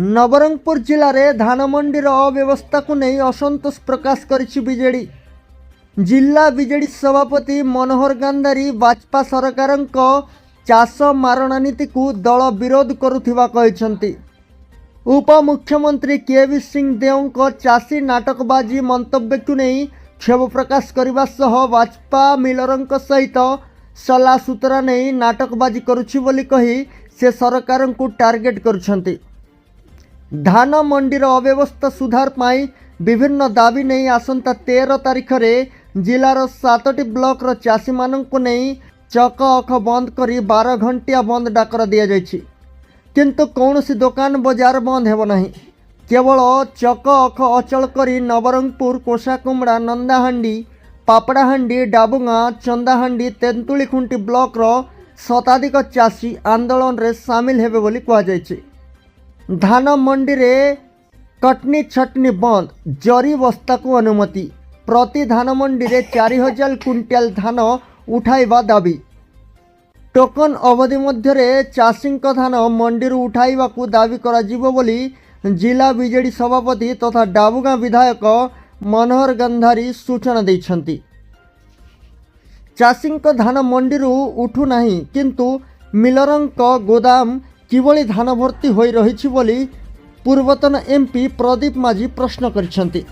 नवरंगपुर जिले में धान मंडीर अव्यवस्था को नहीं असंतोष प्रकाश करिछि बीजेडी। जिला बीजेडी सभापति मनोहर गांधारी भाजपा सरकार चाष मारणा नीति को दल विरोध करुथिबा कहिसंती। उपमुख्यमंत्री के सिंह देव चाषी नाटकबाजी मंतव्य को नहीं क्षोभ प्रकाश करने सह भाजपा मिलर सहित सला सूत्रा नहीं नाटकबाजी करुछि बोली कही से सरकार को टार्गेट करुछंती। धान मंडीर अव्यवस्था सुधार पाई विभिन्न दाबी नहीं आसंता 13 तारिख में जिलार 7टी ब्लॉक चाषी मानक नहीं चक अख बंद करी 12 घंटिया बंद डाकर दि जाइछि, किंतु कौनसी दुकान बजार बंद हेब नहीं। केवल चक अख अचल करी नवरंगपुर, कोषाकुमड़ा, नंदाहांडी, पापड़ाहांडी, डाबुगा, चंदाहांडी, तेंतुलीखुंटी ब्लॉक शताधिक चाषी आंदोलन रे सामिल हेबे बोली कहा जाइछि। धान मंडी रे कटनी छटनी बंद, जरी बस्ता को अनुमति, प्रति धान मंडी रे 4000 क्विंटाल धान उठाइबा दाबी। टोकन अवधि मध्य चाषी धान मंडी उठाइबा को दाबी करा जिवो बोली जिला बीजेडी सभापति तथा डाबुगा विधायक मनोहर गांधारी सूचना दैछंती। चाषी धान मंडी उठू नहीं, किंतु मिलरंक गोदाम किभली धान भर्ती होई रहिछि बोली पूर्वतन एमपी प्रदीप माझी प्रश्न करिसंती।